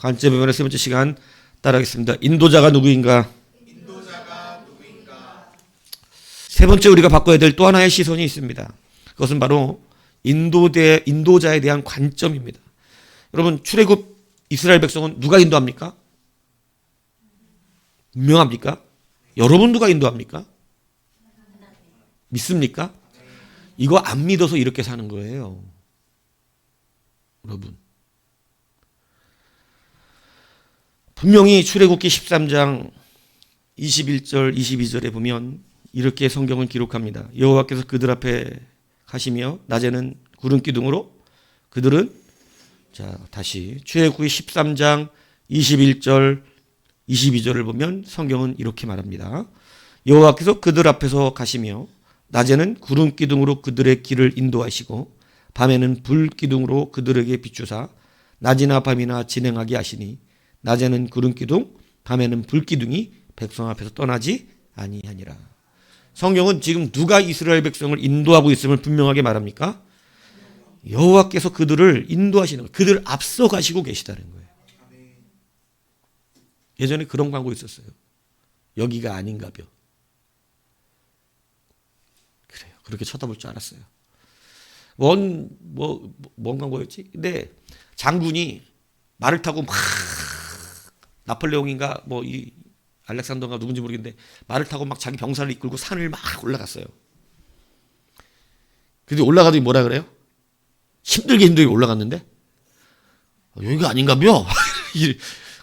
관점의 변화 세 번째 시간 따라하겠습니다. 인도자가 누구인가? 세 번째 우리가 바꿔야 될 또 하나의 시선이 있습니다. 그것은 바로 인도자에 대한 관점입니다. 여러분, 출애굽 이스라엘 백성은 누가 인도합니까? 분명합니까? 여러분 누가 인도합니까? 믿습니까? 이거 안 믿어서 이렇게 사는 거예요. 여러분. 분명히 출애굽기 13장 21절 22절에 보면 이렇게 성경은 기록합니다. 여호와께서 그들 앞에 가시며 낮에는 구름 기둥으로 그들은 다시 출애굽기 13장 21절 22절을 보면 성경은 이렇게 말합니다. 여호와께서 그들 앞에서 가시며 낮에는 구름 기둥으로 그들의 길을 인도하시고 밤에는 불 기둥으로 그들에게 비추사 낮이나 밤이나 진행하게 하시니 낮에는 구름 기둥 밤에는 불 기둥이 백성 앞에서 떠나지 아니하니라. 성경은 지금 누가 이스라엘 백성을 인도하고 있음을 분명하게 말합니까? 여호와께서 그들을 인도하시는 거예요. 그들 앞서 가시고 계시다는 거예요. 예전에 그런 광고 있었어요. 여기가 아닌가벼. 그래요. 그렇게 쳐다볼 줄 알았어요. 뭔 광고였지? 근데 장군이 말을 타고 막 나폴레옹인가 이 알렉산더가 누군지 모르겠는데 말을 타고 막 자기 병사를 이끌고 산을 막 올라갔어요. 근데 올라가더니 뭐라 그래요? 힘들게 올라갔는데 여기가 아닌가벼.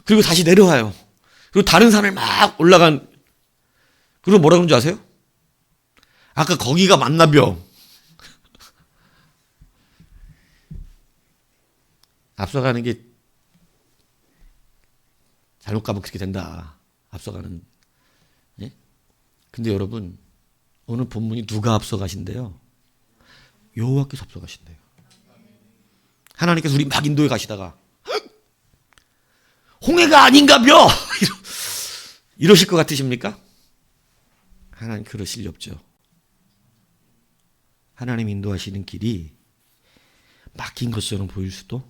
그리고 다시 내려와요. 그리고 다른 산을 막 올라간. 그리고 뭐라 그런지 아세요? 아까 거기가 맞나벼. 앞서가는 게 잘못 가면 그렇게 된다. 앞서가는. 예? 근데 여러분, 오늘 본문이 누가 앞서가신대요? 여호와께서 앞서가신대요. 하나님께서 우리 막 인도에 가시다가 홍해가 아닌가벼! 이러실 것 같으십니까? 하나님 그러실 리 없죠. 하나님 인도하시는 길이 막힌 것처럼 보일 수도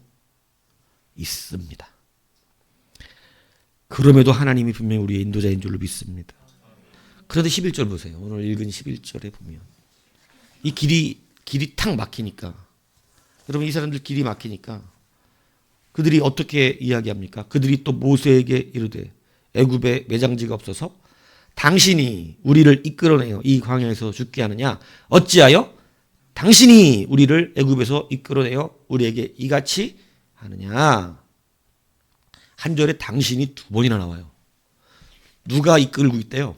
있습니다. 그럼에도 하나님이 분명히 우리의 인도자인 줄로 믿습니다. 그런데 11절 보세요. 오늘 읽은 11절에 보면 이 길이 탁 막히니까, 여러분, 이 사람들 길이 막히니까 그들이 어떻게 이야기합니까? 그들이 또 모세에게 이르되 애굽에 매장지가 없어서 당신이 우리를 이끌어내어 이 광야에서 죽게 하느냐? 어찌하여 당신이 우리를 애굽에서 이끌어내어 우리에게 이같이 하느냐? 한 절에 당신이 두 번이나 나와요. 누가 이끌고 있대요?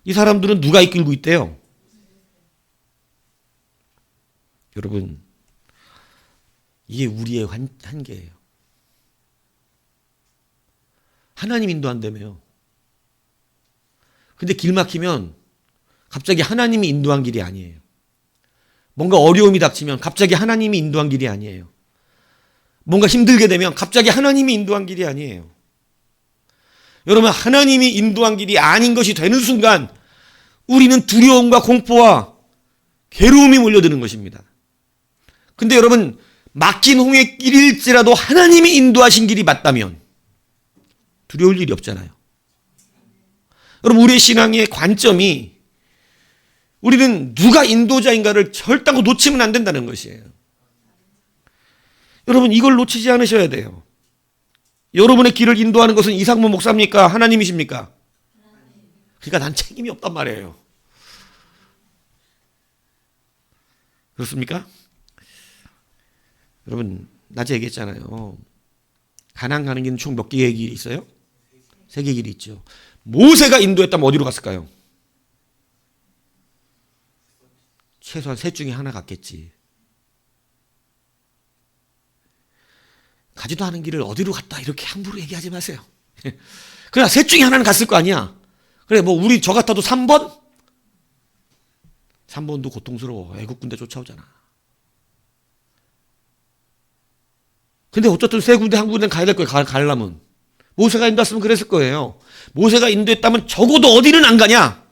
이 사람들은 누가 이끌고 있대요? 여러분, 이게 우리의 한계예요. 하나님 인도한다며요. 근데 길 막히면 갑자기 하나님이 인도한 길이 아니에요. 뭔가 어려움이 닥치면 갑자기 하나님이 인도한 길이 아니에요. 뭔가 힘들게 되면 갑자기 하나님이 인도한 길이 아니에요. 여러분, 하나님이 인도한 길이 아닌 것이 되는 순간 우리는 두려움과 공포와 괴로움이 몰려드는 것입니다. 근데 여러분, 막힌 홍해 길일지라도 하나님이 인도하신 길이 맞다면 두려울 일이 없잖아요. 여러분, 우리의 신앙의 관점이 우리는 누가 인도자인가를 절대 놓치면 안 된다는 것이에요. 여러분, 이걸 놓치지 않으셔야 돼요. 여러분의 길을 인도하는 것은 이상무 목사입니까? 하나님이십니까? 그러니까 난 책임이 없단 말이에요. 그렇습니까? 여러분, 낮에 얘기했잖아요. 가나안 가는 길은 총 몇 개의 길이 있어요? 3개의 길이 있죠. 모세가 인도했다면 어디로 갔을까요? 최소한 셋 중에 하나 갔겠지. 가지도 않은 길을 어디로 갔다 이렇게 함부로 얘기하지 마세요. 그러나 셋 중에 하나는 갔을 거 아니야. 그래, 우리 저 같아도 3번? 3번도 고통스러워. 애국 군대 쫓아오잖아. 근데 어쨌든 세 군데 한 군데는 가야 될 거예요. 가려면. 모세가 인도했으면 그랬을 거예요. 모세가 인도했다면 적어도 어디는 안 가냐?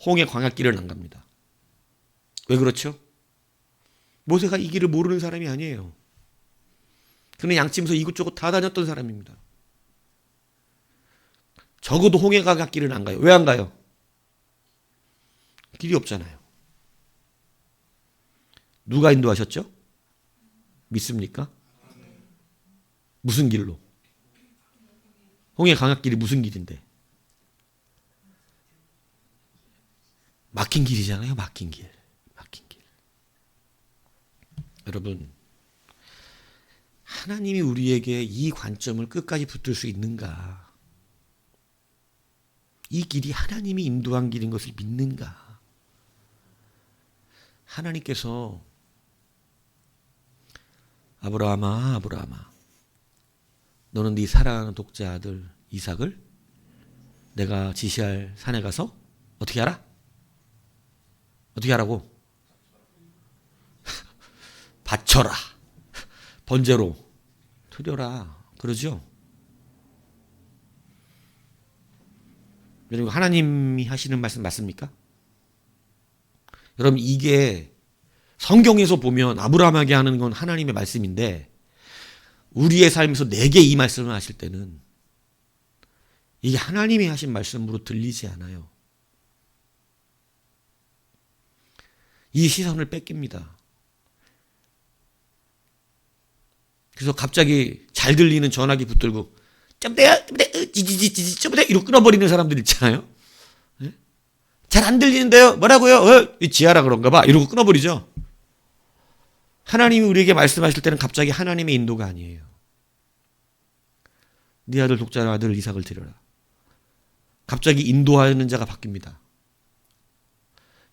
홍해 광야길은 안 갑니다. 왜 그렇죠? 모세가 이 길을 모르는 사람이 아니에요. 그는 양치면서 이곳저곳 다 다녔던 사람입니다. 적어도 홍해가 갓길은 안 가요. 왜 안 가요? 길이 없잖아요. 누가 인도하셨죠? 믿습니까? 무슨 길로? 홍해 강압길이 무슨 길인데? 막힌 길이잖아요. 막힌 길. 막힌 길. 여러분, 하나님이 우리에게 이 관점을 끝까지 붙들 수 있는가? 이 길이 하나님이 인도한 길인 것을 믿는가? 하나님께서 아브라함아, 아브라함아, 너는 네 사랑하는 독자 아들 이삭을 내가 지시할 산에 가서 어떻게 하라? 어떻게 하라고? 바쳐라. 번제로 드려라. 그러죠? 여러분, 하나님이 하시는 말씀 맞습니까? 여러분, 이게 성경에서 보면 아브라함에게 하는 건 하나님의 말씀인데 우리의 삶에서 내게 이 말씀을 하실 때는 이게 하나님이 하신 말씀으로 들리지 않아요. 이 시선을 뺏깁니다. 그래서 갑자기 잘 들리는 전화기 붙들고 쩌부대야 지지지지지 쩌부대 이러고 끊어버리는 사람들 있잖아요. 잘 안 들리는데요. 뭐라고요? 지하라 그런가 봐. 이러고 끊어버리죠. 하나님이 우리에게 말씀하실 때는 갑자기 하나님의 인도가 아니에요. 네 아들 독자 아들 이삭을 드려라. 갑자기 인도하는 자가 바뀝니다.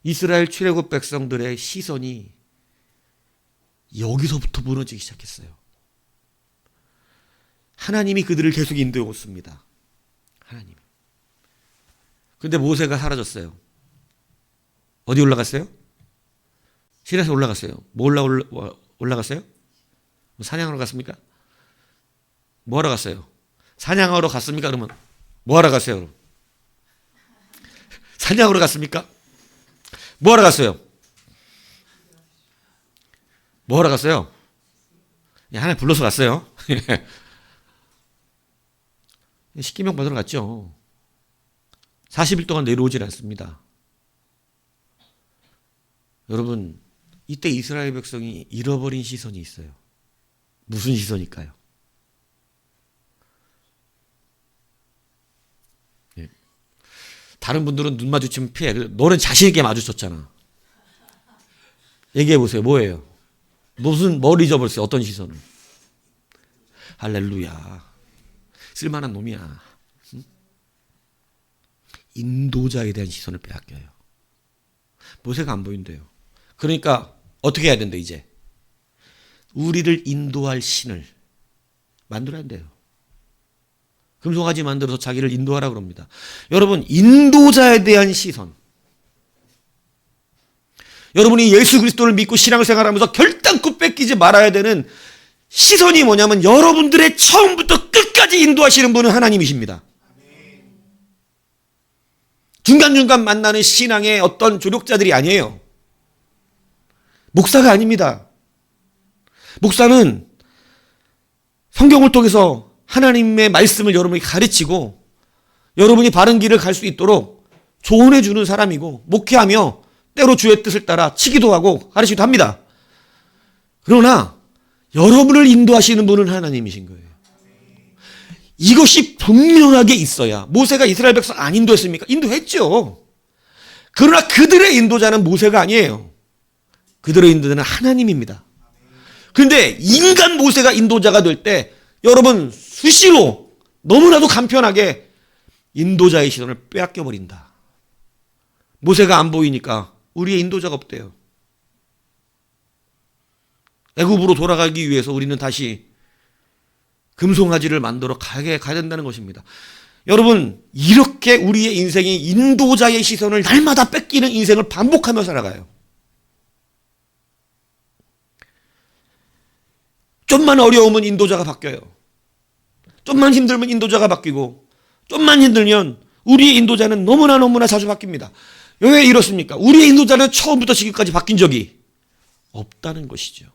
이스라엘 출애굽 백성들의 시선이 여기서부터 무너지기 시작했어요. 하나님이 그들을 계속 인도해 왔습니다. 하나님. 그런데 모세가 사라졌어요. 어디 올라갔어요? 시내에서 올라갔어요. 뭐 올라갔어요? 사냥하러 갔습니까? 뭐 하러 갔어요? 사냥하러 갔습니까? 그러면 뭐 하러 갔어요? 그럼? 사냥하러 갔습니까? 뭐 하러 갔어요? 뭐 하러 갔어요? 하나님 불러서 갔어요. 십계명 받으러 갔죠. 40일 동안 내려오질 않습니다. 여러분, 이때 이스라엘 백성이 잃어버린 시선이 있어요. 무슨 시선일까요? 다른 분들은 눈 마주치면 피해. 너는 자신있게 마주쳤잖아. 얘기해 보세요. 뭐예요? 뭘 잊어버렸어요? 어떤 시선을? 할렐루야. 쓸만한 놈이야. 인도자에 대한 시선을 빼앗겨요. 모세가 안 보인대요. 그러니까 어떻게 해야 된대 이제? 우리를 인도할 신을 만들어야 돼요. 금송아지 만들어서 자기를 인도하라 그럽니다. 여러분, 인도자에 대한 시선. 여러분이 예수 그리스도를 믿고 신앙생활하면서 결단코 뺏기지 말아야 되는 시선이 뭐냐면 여러분들의 처음부터 끝까지 인도하시는 분은 하나님이십니다. 중간중간 만나는 신앙의 어떤 조력자들이 아니에요. 목사가 아닙니다. 목사는 성경을 통해서 하나님의 말씀을 여러분에게 가르치고 여러분이 바른 길을 갈 수 있도록 조언해 주는 사람이고 목회하며 때로 주의 뜻을 따라 치기도 하고 가르치기도 합니다. 그러나 여러분을 인도하시는 분은 하나님이신 거예요. 이것이 분명하게 있어야. 모세가 이스라엘 백성 안 인도했습니까? 인도했죠. 그러나 그들의 인도자는 모세가 아니에요. 그들의 인도자는 하나님입니다. 그런데 인간 모세가 인도자가 될 때 여러분 수시로 너무나도 간편하게 인도자의 시선을 빼앗겨버린다. 모세가 안 보이니까 우리의 인도자가 없대요. 애굽으로 돌아가기 위해서 우리는 다시 금송아지를 만들어 가야 된다는 것입니다. 여러분, 이렇게 우리의 인생이 인도자의 시선을 날마다 뺏기는 인생을 반복하며 살아가요. 좀만 어려우면 인도자가 바뀌어요. 좀만 힘들면 인도자가 바뀌고 좀만 힘들면 우리의 인도자는 너무나 자주 바뀝니다. 왜 이렇습니까? 우리의 인도자는 처음부터 지금까지 바뀐 적이 없다는 것이죠.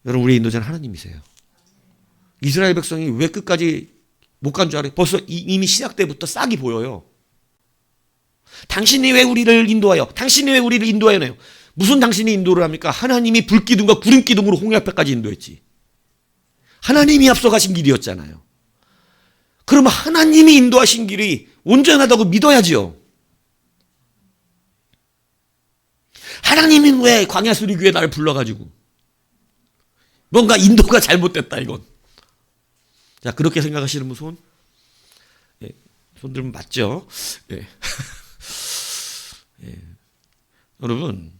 여러분, 우리의 인도자는 하나님이세요. 이스라엘 백성이 왜 끝까지 못 간 줄 알아요? 벌써 이미 시작 때부터 싹이 보여요. 당신이 왜 우리를 인도하여? 당신이 왜 우리를 인도하여요? 무슨 당신이 인도를 합니까? 하나님이 불기둥과 구름기둥으로 홍해 앞에까지 인도했지. 하나님이 앞서가신 길이었잖아요. 그러면 하나님이 인도하신 길이 온전하다고 믿어야지요. 하나님이 왜 광야 수리교회 나를 불러가지고 뭔가 인도가 잘못됐다 이건. 자, 그렇게 생각하시는 분 손? 예, 손 들면 맞죠? 예. 예. 여러분,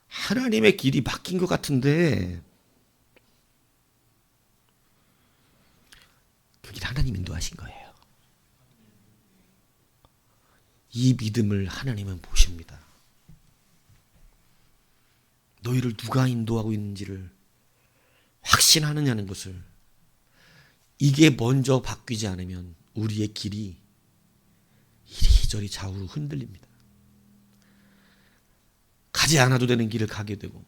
하나님의 길이 막힌 것 같은데 그 길 하나님 인도하신 거예요. 이 믿음을 하나님은 보십니다. 너희를 누가 인도하고 있는지를 확신하느냐는 것을, 이게 먼저 바뀌지 않으면 우리의 길이 이리저리 좌우로 흔들립니다. 가지 않아도 되는 길을 가게 되고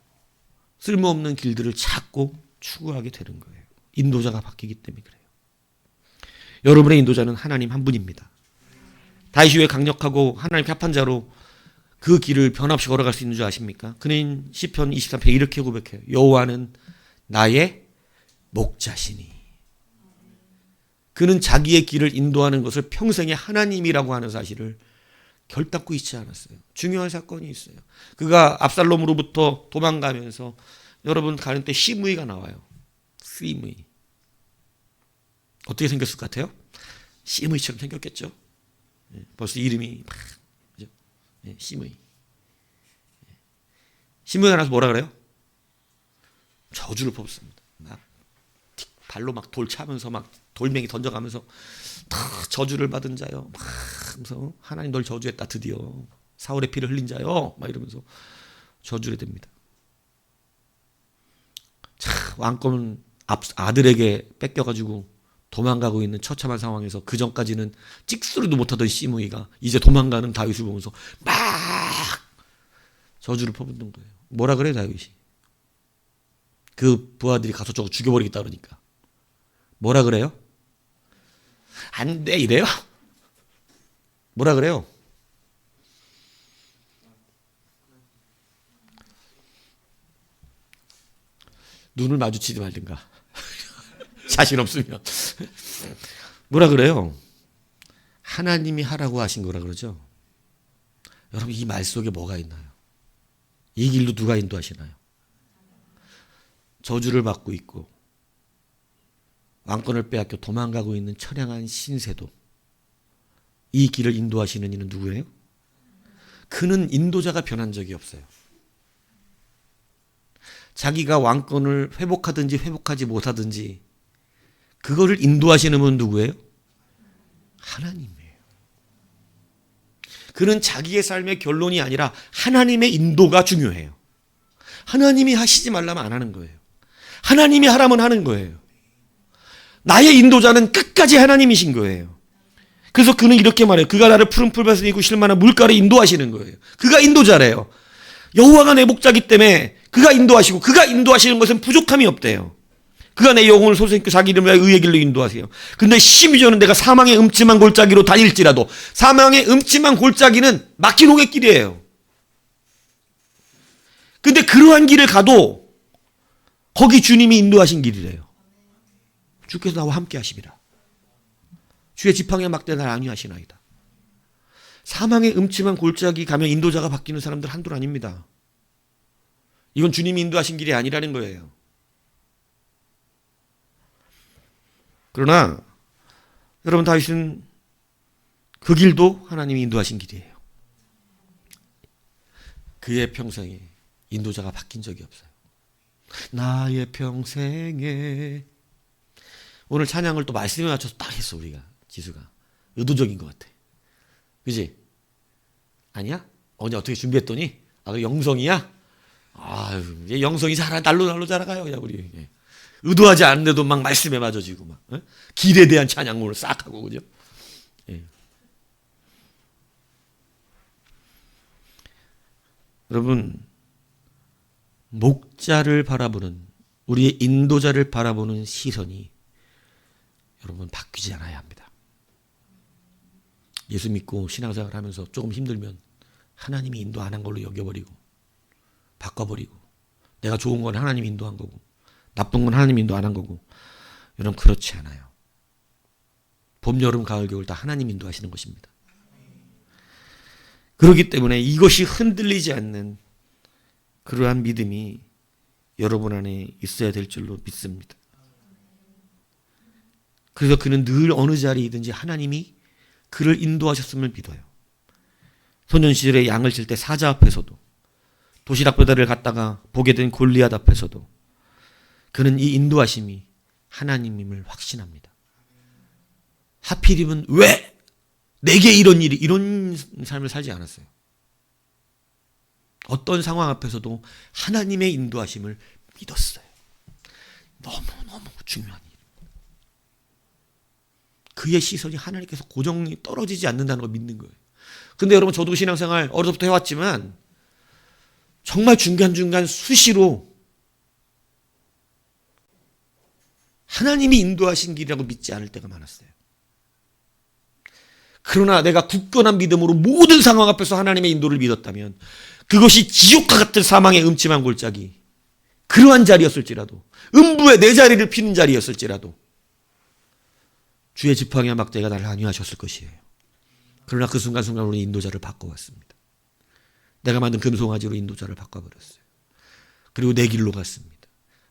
쓸모없는 길들을 찾고 추구하게 되는 거예요. 인도자가 바뀌기 때문에 그래요. 여러분의 인도자는 하나님 한 분입니다. 다윗이 왜 강력하고 하나님 합한 자로 그 길을 변함없이 걸어갈 수 있는 줄 아십니까? 그는 시편 23편에 이렇게 고백해요. 여호와는 나의 목자시니. 그는 자기의 길을 인도하는 것을 평생에 하나님이라고 하는 사실을 결단코 잊지 않았어요. 중요한 사건이 있어요. 그가 압살롬으로부터 도망가면서, 여러분 가는 때 시므이가 나와요. 시므이. 어떻게 생겼을 것 같아요? 시므이처럼 생겼겠죠. 벌써 이름이 막, 그죠? 시므이. 시므이가 나서 뭐라 그래요? 저주를 뽑습니다. 막 발로 막 돌 차면서 막 돌멩이 던져가면서 다 저주를 받은 자요. 막 하면서 하나님 널 저주했다 드디어. 사울의 피를 흘린 자요. 막 이러면서 저주를 됩니다. 자, 왕권은 아들에게 뺏겨가지고 도망가고 있는 처참한 상황에서 그 전까지는 찍소리도 못하던 시므이가 이제 도망가는 다윗을 보면서 막 저주를 퍼붓는 거예요. 뭐라 그래요 다윗이? 그 부하들이 가서 저거 죽여버리겠다 그러니까 뭐라 그래요? 안 돼 이래요? 뭐라 그래요? 눈을 마주치지 말든가. 자신 없으면. 뭐라 그래요? 하나님이 하라고 하신 거라 그러죠. 여러분, 이 말 속에 뭐가 있나요? 이 길로 누가 인도하시나요? 저주를 받고 있고 왕권을 빼앗겨 도망가고 있는 처량한 신세도 이 길을 인도하시는 이는 누구예요? 그는 인도자가 변한 적이 없어요. 자기가 왕권을 회복하든지 회복하지 못하든지 그거를 인도하시는 분은 누구예요? 하나님이에요. 그는 자기의 삶의 결론이 아니라 하나님의 인도가 중요해요. 하나님이 하시지 말라면 안 하는 거예요. 하나님이 하라면 하는 거예요. 나의 인도자는 끝까지 하나님이신 거예요. 그래서 그는 이렇게 말해요. 그가 나를 푸른 풀밭에 이고 쉴만한 물가를 인도하시는 거예요. 그가 인도자래요. 여호와가 내 목자기 때문에 그가 인도하시고 그가 인도하시는 것은 부족함이 없대요. 그가 내 영혼을 소생케 자기 이름을 위하여 의의 길로 인도하세요. 근데 12절은 내가 사망의 음침한 골짜기로 다닐지라도, 사망의 음침한 골짜기는 막힌 홍해 길이에요. 근데 그러한 길을 가도 거기 주님이 인도하신 길이래요. 주께서 나와 함께 하심이라. 주의 지팡이와 막대 날 안위하시나이다. 사망의 음침한 골짜기 가면 인도자가 바뀌는 사람들 한둘 아닙니다. 이건 주님이 인도하신 길이 아니라는 거예요. 그러나 여러분, 다윗은 그 길도 하나님이 인도하신 길이에요. 그의 평생에 인도자가 바뀐 적이 없어요. 나의 평생에. 오늘 찬양을 또 말씀에 맞춰서 딱 했어 우리가. 지수가 의도적인 것 같아. 그지? 아니야? 어제 어떻게 준비했더니 그 영성이야? 아유, 영성이 날로 자라가요 그냥 우리. 의도하지 않는데도 막 말씀에 맞아지고 막 길에 대한 찬양을 싹 하고 그죠? 예. 여러분, 목자를 바라보는 우리의 인도자를 바라보는 시선이 여러분 바뀌지 않아야 합니다. 예수 믿고 신앙생활 하면서 조금 힘들면 하나님이 인도 안 한 걸로 여겨버리고 바꿔버리고 내가 좋은 건 하나님이 인도한 거고 나쁜 건 하나님이 인도 안 한 거고 여러분 그렇지 않아요. 봄, 여름, 가을, 겨울 다 하나님 인도하시는 것입니다. 그렇기 때문에 이것이 흔들리지 않는 그러한 믿음이 여러분 안에 있어야 될 줄로 믿습니다. 그래서 그는 늘 어느 자리이든지 하나님이 그를 인도하셨음을 믿어요. 소년 시절에 양을 칠 때 사자 앞에서도 도시락 배달을 갔다가 보게 된 골리앗 앞에서도 그는 이 인도하심이 하나님임을 확신합니다. 하필이면 왜 내게 이런 일이 이런 삶을 살지 않았어요. 어떤 상황 앞에서도 하나님의 인도하심을 믿었어요. 너무너무 중요한 일. 그의 시선이 하나님께서 고정이 떨어지지 않는다는 걸 믿는 거예요. 근데 여러분 저도 신앙생활 어려서부터 해왔지만 정말 중간중간 수시로 하나님이 인도하신 길이라고 믿지 않을 때가 많았어요. 그러나 내가 굳건한 믿음으로 모든 상황 앞에서 하나님의 인도를 믿었다면 그것이 지옥과 같은 사망의 음침한 골짜기 그러한 자리였을지라도 음부의 내 자리를 피는 자리였을지라도 주의 지팡이와 막대기가 나를 안위하셨을 것이에요. 그러나 그 순간순간 우리 인도자를 바꿔왔습니다. 내가 만든 금송아지로 인도자를 바꿔버렸어요. 그리고 내 길로 갔습니다.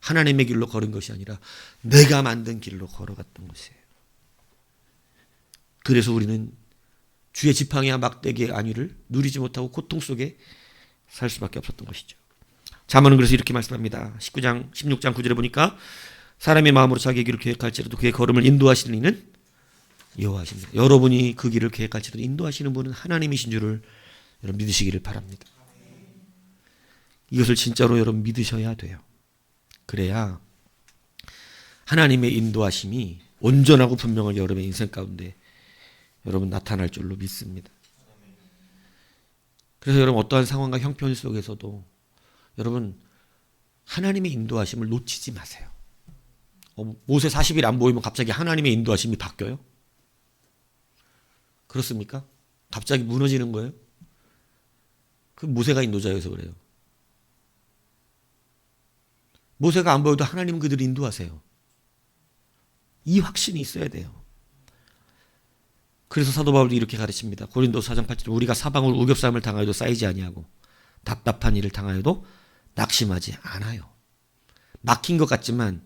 하나님의 길로 걸은 것이 아니라 내가 만든 길로 걸어갔던 것이에요. 그래서 우리는 주의 지팡이와 막대기의 안위를 누리지 못하고 고통 속에 살 수밖에 없었던 것이죠. 잠언은 그래서 이렇게 말씀합니다. 16장 9절에 보니까 사람의 마음으로 자기의 길을 계획할지라도 그의 걸음을 인도하시는 이는 여호와십니다. 여러분이 그 길을 계획할지라도 인도하시는 분은 하나님이신 줄을 여러분 믿으시기를 바랍니다. 이것을 진짜로 여러분 믿으셔야 돼요. 그래야 하나님의 인도하심이 온전하고 분명하게 여러분의 인생 가운데 여러분 나타날 줄로 믿습니다. 그래서 여러분 어떠한 상황과 형편 속에서도 여러분 하나님의 인도하심을 놓치지 마세요. 모세 40일 안 보이면 갑자기 하나님의 인도하심이 바뀌어요? 그렇습니까? 갑자기 무너지는 거예요? 그 모세가 인도자여서 그래요. 모세가 안 보여도 하나님은 그들을 인도하세요. 이 확신이 있어야 돼요. 그래서 사도 바울도 이렇게 가르칩니다. 고린도서 4장 8절 우리가 사방을 우겹삼을 당하여도 쌓이지 아니하고 답답한 일을 당하여도 낙심하지 않아요. 막힌 것 같지만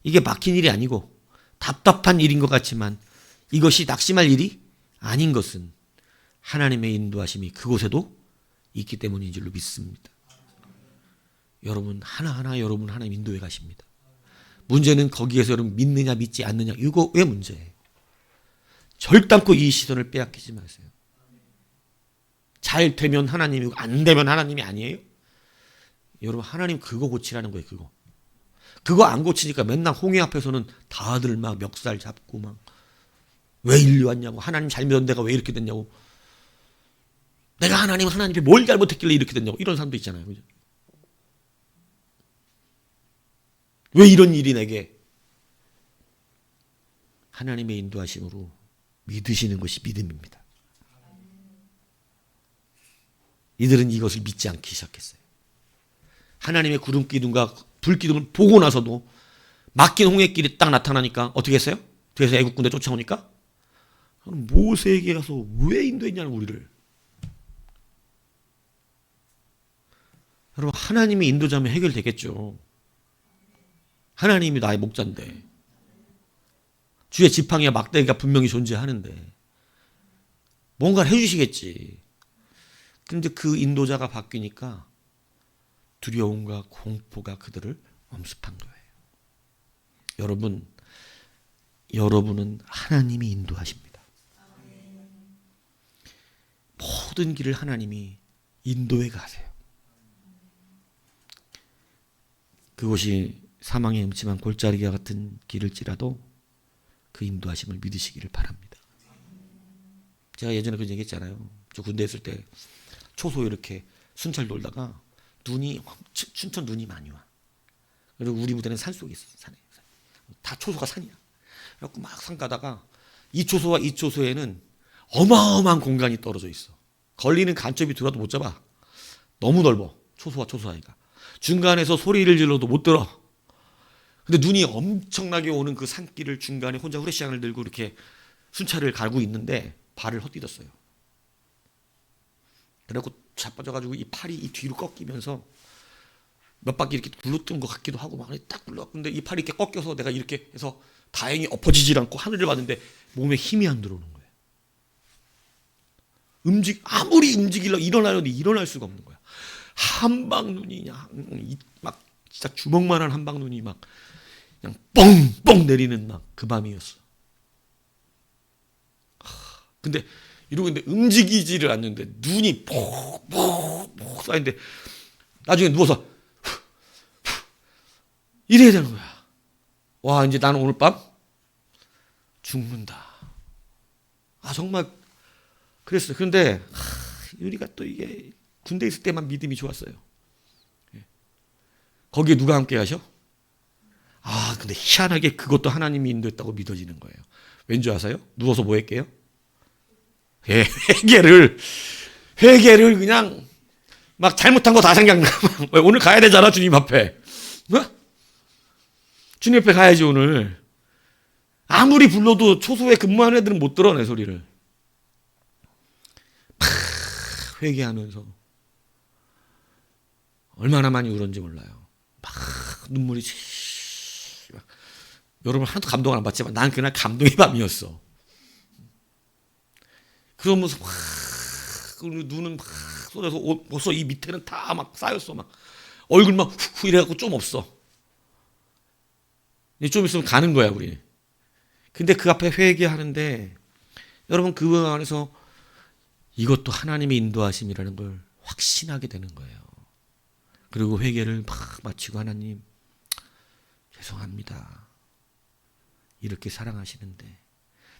이게 막힌 일이 아니고 답답한 일인 것 같지만 이것이 낙심할 일이 아닌 것은 하나님의 인도하심이 그곳에도 있기 때문인 줄로 믿습니다. 여러분 하나하나 여러분 하나님 인도해 가십니다. 문제는 거기에서 여러분 믿느냐 믿지 않느냐 이거 왜 문제예요? 절단코 이 시선을 빼앗기지 마세요. 잘 되면 하나님이고 안 되면 하나님이 아니에요? 여러분 하나님 그거 고치라는 거예요. 그거 안 고치니까 맨날 홍해 앞에서는 다들 막 멱살 잡고 막 왜 일리 왔냐고 하나님 잘 믿었는데 내가 왜 이렇게 됐냐고 내가 하나님이 뭘 잘못했길래 이렇게 됐냐고 이런 사람도 있잖아요. 그죠? 왜 이런 일이 내게 하나님의 인도하심으로 믿으시는 것이 믿음입니다. 이들은 이것을 믿지 않기 시작했어요. 하나님의 구름 기둥과 불 기둥을 보고 나서도 막힌 홍해길이 딱 나타나니까 어떻게 했어요? 뒤에서 애국 군대 쫓아오니까 모세에게 가서 왜 인도했냐는 우리를. 여러분 하나님이 인도자면 해결되겠죠. 하나님이 나의 목자인데 주의 지팡이와 막대기가 분명히 존재하는데 뭔가를 해주시겠지. 그런데 그 인도자가 바뀌니까 두려움과 공포가 그들을 엄습한 거예요. 여러분은 하나님이 인도하십니다. 모든 길을 하나님이 인도해 가세요. 그것이 사망의 음침한 골짜기와 같은 길일지라도 그 인도하심을 믿으시기를 바랍니다. 제가 예전에 그런 얘기 했잖아요. 저 군대 있을 때 초소 이렇게 순찰 돌다가 춘천 눈이 많이 와. 그리고 우리 부대는 산 속에 있어. 산에. 다 초소가 산이야. 그래갖고 막 산 가다가 이 초소와 이 초소에는 어마어마한 공간이 떨어져 있어. 걸리는 간첩이 들어와도 못 잡아. 너무 넓어. 초소와 초소 사이가. 중간에서 소리를 질러도 못 들어. 근데 눈이 엄청나게 오는 그 산길을 중간에 혼자 후레시안을 들고 이렇게 순찰을 가고 있는데 발을 헛디뎠어요. 그래갖고 자빠져가지고 이 팔이 이 뒤로 꺾이면서 몇 바퀴 이렇게 굴렀던 것 같기도 하고 막 딱 굴렀는데 이 팔이 이렇게 꺾여서 내가 이렇게 해서 다행히 엎어지질 않고 하늘을 봤는데 몸에 힘이 안 들어오는 거예요. 아무리 움직이려 일어나려도 일어날 수가 없는 거야. 한방 눈이 막 진짜 주먹만한 한방 눈이 막 그냥 뻥뻥 내리는 막 그 밤이었어. 근데 이러고 있는데 움직이지를 않는데 눈이 푹푹푹 쌓이는데 나중에 누워서 이래야 되는 거야. 와, 이제 나는 오늘 밤 죽는다. 아, 정말 그랬어요. 그런데 우리가 또 이게 군대 있을 때만 믿음이 좋았어요. 거기에 누가 함께 하셔? 아, 근데 희한하게 그것도 하나님이 인도했다고 믿어지는 거예요. 왠지 아세요? 누워서 뭐 했게요? 회개를 그냥 막 잘못한 거 다 생각나. 오늘 가야 되잖아, 주님 앞에. 뭐? 주님 앞에 가야지, 오늘. 아무리 불러도 초소에 근무하는 애들은 못 들어, 내 소리를. 회개하면서 얼마나 많이 울었는지 몰라요. 막 눈물이 막. 여러분 하나도 감동을 안 받지만 난 그날 감동의 밤이었어. 그러면서 막 눈은 막 쏟아서 벌써 이 밑에는 다 막 쌓였어. 막 얼굴 막 후 이래갖고 좀 없어. 이제 좀 있으면 가는 거야, 우리. 근데 그 앞에 회개하는데 여러분 그 안에서 이것도 하나님의 인도하심이라는 걸 확신하게 되는 거예요. 그리고 회개를 막 마치고 하나님 죄송합니다. 이렇게 사랑하시는데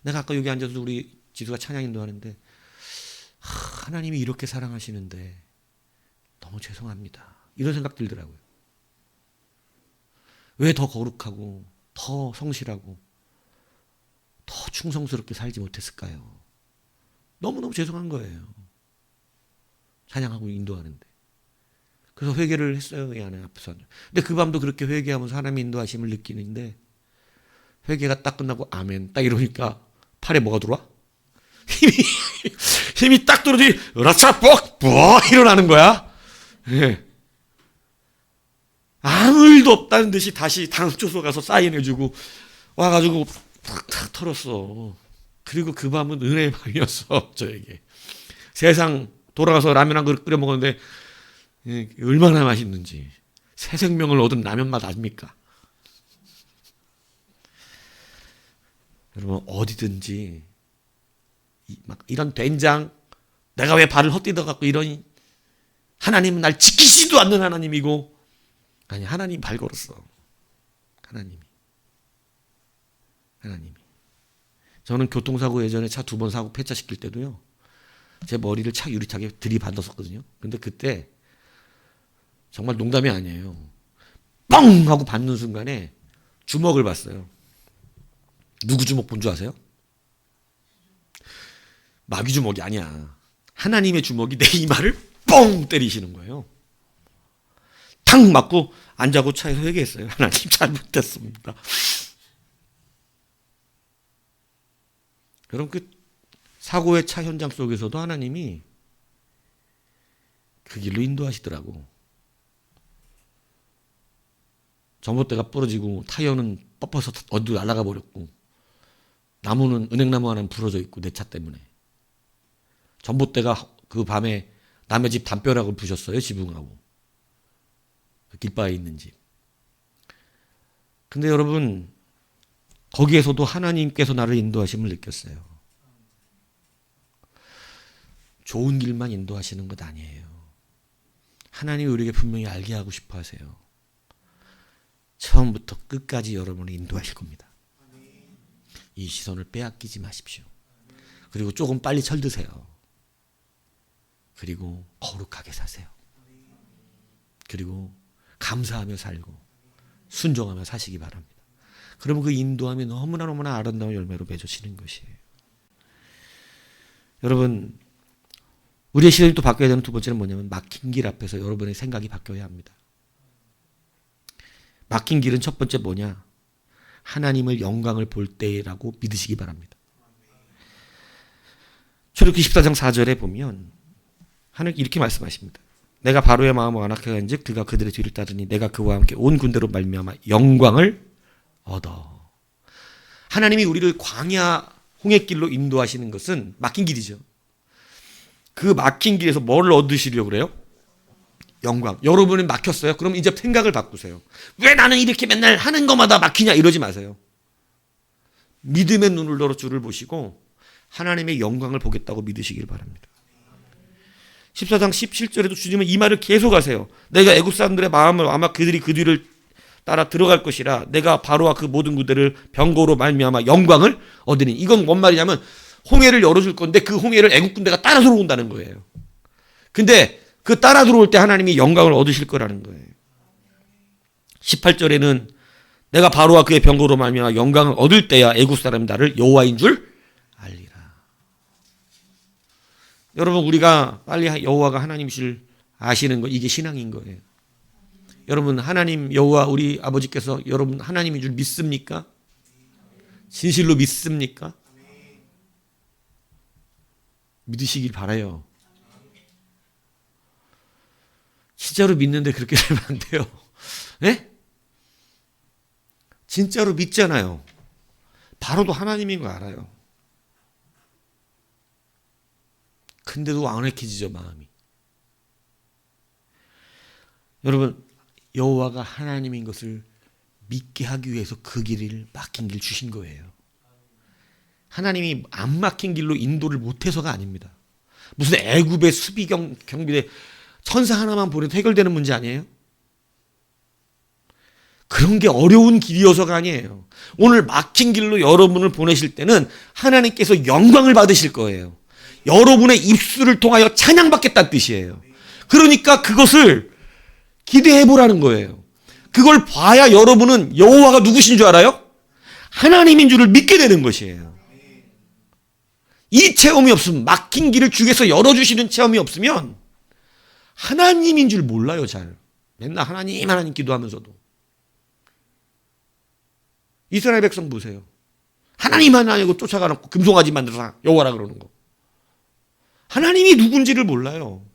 내가 아까 여기 앉아서 우리 지수가 찬양 인도하는데 하나님이 이렇게 사랑하시는데 너무 죄송합니다. 이런 생각 들더라고요. 왜 더 거룩하고 더 성실하고 더 충성스럽게 살지 못했을까요? 너무너무 죄송한 거예요. 찬양하고 인도하는데. 그래서 회개를 했어요. 이 안에 앞에서. 근데 그 밤도 그렇게 회개하면서 하나님의 인도하심을 느끼는데 회개가 딱 끝나고 아멘 딱 이러니까 팔에 뭐가 들어와? 힘이 딱 들어오지 으라차 뻑 일어나는 거야. 예. 아무 일도 없다는 듯이 다시 다음 초소 가서 사인해주고 와가지고 탁탁 털었어. 그리고 그 밤은 은혜의 밤이었어. 저에게. 세상 돌아가서 라면 한 그릇 끓여 먹었는데 얼마나 맛있는지. 새 생명을 얻은 라면 맛 아닙니까? 여러분 어디든지 막 이런 된장 내가 왜 발을 헛디뎌 갖고 이런 하나님은 날 지키지도 않는 하나님이고 아니 하나님 발 걸었어. 하나님이. 저는 교통사고 예전에 차 2번 사고 폐차시킬 때도요. 제 머리를 차 유리창에 들이받았었거든요. 근데 그때 정말 농담이 아니에요. 뻥 하고 받는 순간에 주먹을 봤어요. 누구 주먹 본 줄 아세요? 마귀 주먹이 아니야. 하나님의 주먹이 내 이마를 뻥 때리시는 거예요. 탁 맞고 앉아고 차에서 회개했어요. 하나님 잘못했습니다. 여러분 그 사고의 차 현장 속에서도 하나님이 그 길로 인도하시더라고. 전봇대가 부러지고 타이어는 뻗어서 어디로 날아가 버렸고 나무는 은행나무 하나는 부러져 있고 내 차 때문에. 전봇대가 그 밤에 남의 집 담벼락을 부셨어요. 지붕하고. 그 길바에 있는 집. 근데 여러분 거기에서도 하나님께서 나를 인도하심을 느꼈어요. 좋은 길만 인도하시는 것 아니에요. 하나님이 우리에게 분명히 알게 하고 싶어 하세요. 처음부터 끝까지 여러분을 인도하실 겁니다. 이 시선을 빼앗기지 마십시오. 그리고 조금 빨리 철드세요. 그리고 거룩하게 사세요. 그리고 감사하며 살고 순종하며 사시기 바랍니다. 그러면 그 인도함이 너무나 아름다운 열매로 맺어지는 것이에요. 여러분, 우리의 시선이 또 바뀌어야 되는 두 번째는 뭐냐면 막힌 길 앞에서 여러분의 생각이 바뀌어야 합니다. 막힌 길은 첫 번째 뭐냐? 하나님을 영광을 볼 때라고 믿으시기 바랍니다. 출애굽기 14장 4절에 보면 하나님 이렇게 말씀하십니다. 내가 바로의 마음을 완악하게 한즉 그가 그들의 뒤를 따르니 내가 그와 함께 온 군대로 말미암아 영광을 얻어. 하나님이 우리를 광야 홍해길로 인도하시는 것은 막힌 길이죠. 그 막힌 길에서 뭘 얻으시려고 그래요? 영광. 여러분이 막혔어요? 그럼 이제 생각을 바꾸세요. 왜 나는 이렇게 맨날 하는 것마다 막히냐 이러지 마세요. 믿음의 눈을 열어 주를 보시고 하나님의 영광을 보겠다고 믿으시길 바랍니다. 14장 17절에도 주님은 이 말을 계속하세요. 내가 애굽 사람들의 마음을 아마 그들이 그 뒤를 따라 들어갈 것이라 내가 바로와 그 모든 군대를 병거로 말미암아 영광을 얻으니. 이건 뭔 말이냐면 홍해를 열어줄 건데 그 홍해를 애굽 군대가 따라 들어온다는 거예요. 근데 그 따라 들어올 때 하나님이 영광을 얻으실 거라는 거예요. 18절에는 내가 바로와 그의 병거로 말미암아 영광을 얻을 때야 애굽 사람이 나를 여호와인 줄 알리라. 여러분, 우리가 빨리 여호와가 하나님이실 아시는 거, 이게 신앙인 거예요. 여러분, 하나님 여호와 우리 아버지께서 여러분 하나님인 줄 믿습니까? 진실로 믿습니까? 믿으시길 바라요. 진짜로 믿는데 그렇게 되면 안 돼요. 네? 진짜로 믿잖아요. 바로도 하나님인 거 알아요. 근데도 완악해지죠, 마음이. 여러분, 여호와가 하나님인 것을 믿게 하기 위해서 그 길을 막힌 길 주신 거예요. 하나님이 안 막힌 길로 인도를 못해서가 아닙니다. 무슨 애굽의 수비 경비대 천사 하나만 보내도 해결되는 문제 아니에요? 그런 게 어려운 길이어서가 아니에요. 오늘 막힌 길로 여러분을 보내실 때는 하나님께서 영광을 받으실 거예요. 여러분의 입술을 통하여 찬양받겠다는 뜻이에요. 그러니까 그것을 기대해 보라는 거예요. 그걸 봐야 여러분은 여호와가 누구신 줄 알아요? 하나님인 줄을 믿게 되는 것이에요. 이 체험이 없으면, 막힌 길을 주께서 열어주시는 체험이 없으면 하나님인 줄 몰라요. 잘 맨날 하나님 기도하면서도. 이스라엘 백성 보세요. 하나님 하나님고 쫓아가놓고 금송아지 만들어서 여호와라 그러는 거. 하나님이 누군지를 몰라요.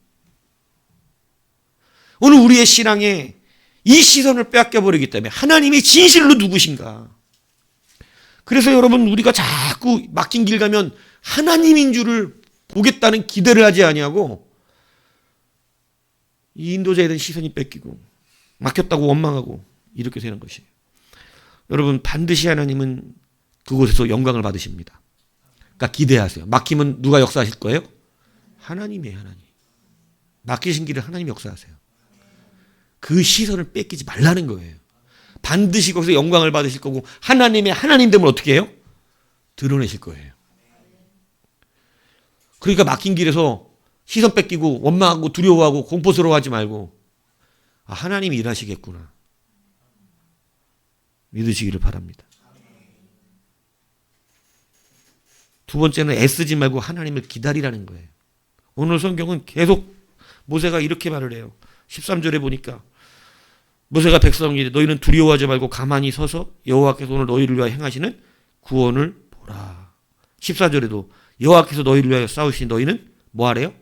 오늘 우리의 신앙에 이 시선을 빼앗겨버리기 때문에 하나님이 진실로 누구신가. 그래서 여러분, 우리가 자꾸 막힌 길 가면 하나님인 줄을 보겠다는 기대를 하지 아니하고 이 인도자에 대한 시선이 뺏기고 막혔다고 원망하고 이렇게 되는 것이에요. 여러분, 반드시 하나님은 그곳에서 영광을 받으십니다. 그러니까 기대하세요. 막히면 누가 역사하실 거예요? 하나님이에요. 하나님. 막히신 길을 하나님이 역사하세요. 그 시선을 뺏기지 말라는 거예요. 반드시 거기서 영광을 받으실 거고 하나님의 하나님됨을 어떻게 해요? 드러내실 거예요. 그러니까 막힌 길에서 시선 뺏기고 원망하고 두려워하고 공포스러워하지 말고 하나님이 일하시겠구나 믿으시기를 바랍니다. 두 번째는 애쓰지 말고 하나님을 기다리라는 거예요. 오늘 성경은 계속 모세가 이렇게 말을 해요. 13절에 보니까 모세가 백성에게 너희는 두려워하지 말고 가만히 서서 여호와께서 오늘 너희를 위하여 행하시는 구원을 보라. 14절에도 여호와께서 너희를 위하여 싸우시니 너희는 뭐 하래요?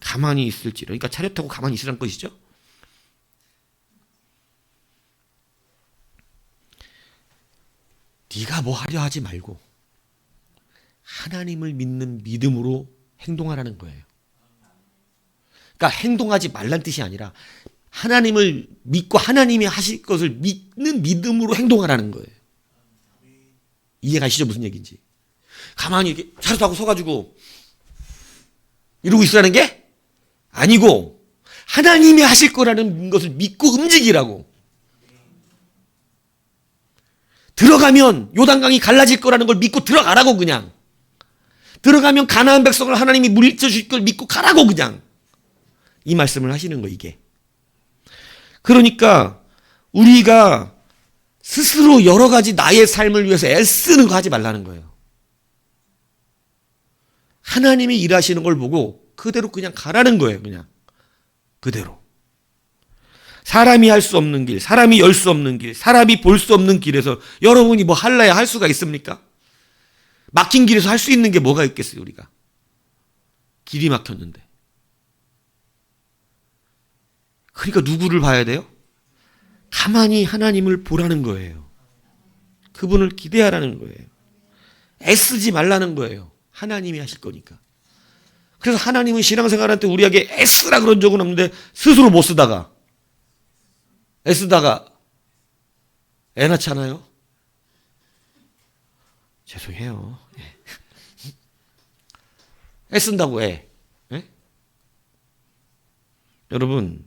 가만히 있을지라. 그러니까 차렷하고 가만히 있으라는 것이죠. 네가 뭐 하려 하지 말고 하나님을 믿는 믿음으로 행동하라는 거예요. 그러니까 행동하지 말란 뜻이 아니라 하나님을 믿고 하나님이 하실 것을 믿는 믿음으로 행동하라는 거예요. 이해가시죠? 무슨 얘기인지. 가만히 이렇게 차렷하고 서가지고 이러고 있으라는 게 아니고 하나님이 하실 거라는 것을 믿고 움직이라고. 들어가면 요단강이 갈라질 거라는 걸 믿고 들어가라고. 그냥 들어가면 가나안 백성을 하나님이 물리쳐 주실 걸 믿고 가라고. 그냥 이 말씀을 하시는 거. 이게 그러니까 우리가 스스로 여러 가지 나의 삶을 위해서 애쓰는 거 하지 말라는 거예요. 하나님이 일하시는 걸 보고 그대로 그냥 가라는 거예요. 그냥 그대로. 사람이 할 수 없는 길, 사람이 열 수 없는 길, 사람이 볼 수 없는 길에서 여러분이 뭐 할래야 할 수가 있습니까? 막힌 길에서 할 수 있는 게 뭐가 있겠어요, 우리가? 길이 막혔는데. 그러니까 누구를 봐야 돼요? 가만히 하나님을 보라는 거예요. 그분을 기대하라는 거예요. 애쓰지 말라는 거예요. 하나님이 하실 거니까. 그래서 하나님은 신앙생활할 때 우리에게 애쓰라 그런 적은 없는데 스스로 못 쓰다가 애쓰다가 애 낳잖아요. 죄송해요. 애쓴다고 애. 예? 여러분,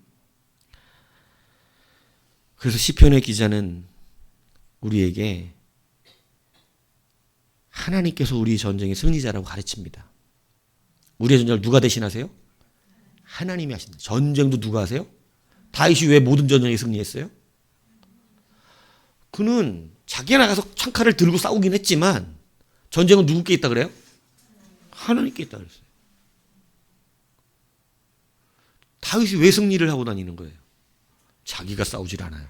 그래서 시편의 기자는 우리에게 하나님께서 우리 전쟁의 승리자라고 가르칩니다. 우리의 전쟁을 누가 대신하세요? 하나님이 하신다. 전쟁도 누가 하세요? 다윗이 왜 모든 전쟁에 승리했어요? 그는 자기가 나가서 창칼을 들고 싸우긴 했지만 전쟁은 누구께 있다 그래요? 하나님께 있다 그랬어요. 다윗이 왜 승리를 하고 다니는 거예요? 자기가 싸우질 않아요.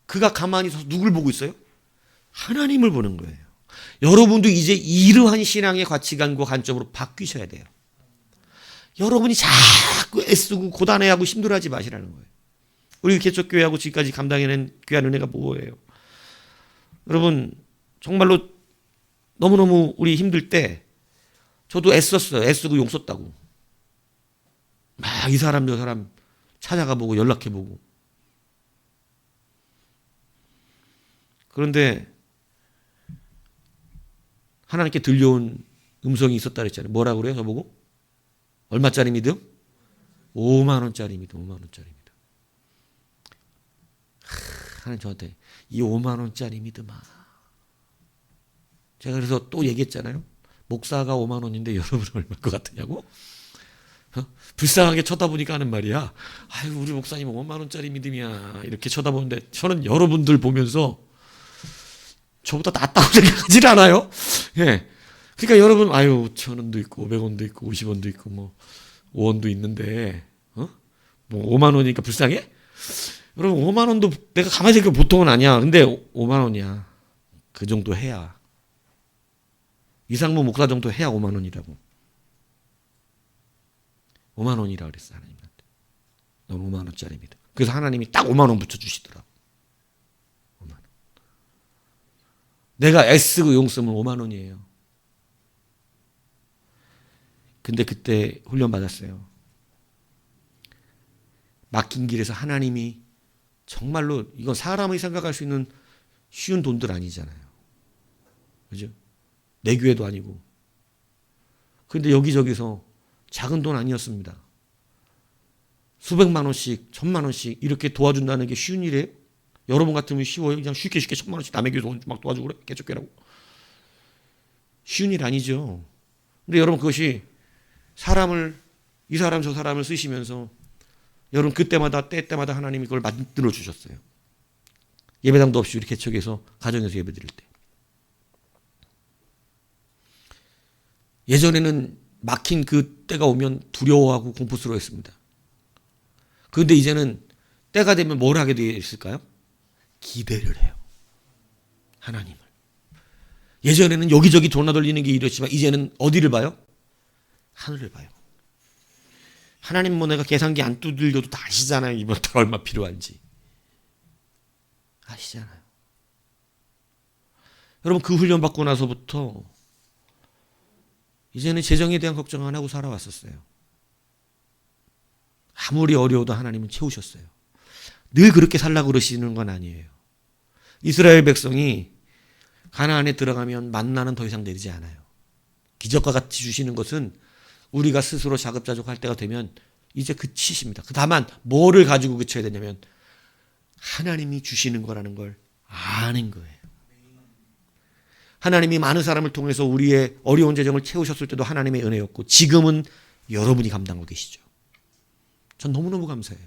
그가 가만히 서서 누굴 보고 있어요? 하나님을 보는 거예요. 여러분도 이제 이러한 신앙의 가치관과 관점으로 바뀌셔야 돼요. 여러분이 자꾸 애쓰고 고단해하고 힘들어하지 마시라는 거예요. 우리 개척교회하고 지금까지 감당해낸 귀한 은혜가 뭐예요? 여러분 정말로 너무너무 우리 힘들 때 저도 애썼어요. 애쓰고 용 썼다고. 막 이 사람 저 사람 찾아가 보고 연락해 보고. 그런데 하나님께 들려온 음성이 있었다 그랬잖아요. 뭐라고 그래요? 저보고? 얼마짜리 믿음? 5만 원짜리 믿음. 5만 원짜리 믿음. 하나님 저한테 이 5만 원짜리 믿음아. 제가 그래서 또 얘기했잖아요. 목사가 5만 원인데 여러분은 얼마일 것 같으냐고? 불쌍하게 쳐다보니까 하는 말이야. 아유 우리 목사님은 5만 원짜리 믿음이야. 이렇게 쳐다보는데 저는 여러분들 보면서 저보다 낫다고 생각하지 않아요? 예. 그러니까 여러분 아유 1,000원도 있고 500원도 있고 50원도 있고 뭐 5원도 있는데 뭐 5만 원이니까 불쌍해? 여러분 5만 원도 내가 가만히 생각해 보통은 아니야. 근데 5만 원이야. 그 정도 해야. 이상무 목사 정도 해야 5만 원이라고. 5만 원이라 그랬어 하나님한테. 넌 5만 원짜리입니다. 그래서 하나님이 딱 5만 원 붙여주시더라고. 5만 원. 내가 애쓰고 용쓰면 5만 원이에요. 근데 그때 훈련 받았어요. 막힌 길에서 하나님이 정말로 이건 사람이 생각할 수 있는 쉬운 돈들 아니잖아요. 그죠? 내 교회도 아니고. 그런데 여기저기서 작은 돈 아니었습니다. 수백만 원씩, 1,000만 원씩 이렇게 도와준다는 게 쉬운 일이에요? 여러분 같으면 쉬워요? 그냥 쉽게 1,000만 원씩 남의 교회에서 막 도와주고 그래? 개척교회라고. 쉬운 일 아니죠. 근데 여러분 그것이 사람을 이 사람 저 사람을 쓰시면서 여러분 그때마다 때때마다 하나님이 그걸 만들어 주셨어요. 예배당도 없이 우리 개척에서 가정에서 예배 드릴 때. 예전에는 막힌 그 때가 오면 두려워하고 공포스러워했습니다. 그런데 이제는 때가 되면 뭘 하게 되어 있을까요? 기대를 해요. 하나님을. 예전에는 여기저기 돌아돌리는 게 이랬지만 이제는 어디를 봐요? 하늘을 봐요. 하나님 뭐 내가 계산기 안 두들겨도 다 아시잖아요. 이번 달 얼마 필요한지. 아시잖아요. 여러분 그 훈련 받고 나서부터 이제는 재정에 대한 걱정 안 하고 살아왔었어요. 아무리 어려워도 하나님은 채우셨어요. 늘 그렇게 살라고 그러시는 건 아니에요. 이스라엘 백성이 가나안에 들어가면 만나는 더 이상 내리지 않아요. 기적과 같이 주시는 것은 우리가 스스로 자급자족할 때가 되면 이제 그치십니다. 다만 뭐를 가지고 그쳐야 되냐면 하나님이 주시는 거라는 걸 아는 거예요. 하나님이 많은 사람을 통해서 우리의 어려운 재정을 채우셨을 때도 하나님의 은혜였고 지금은 여러분이 감당하고 계시죠. 전 너무너무 감사해요.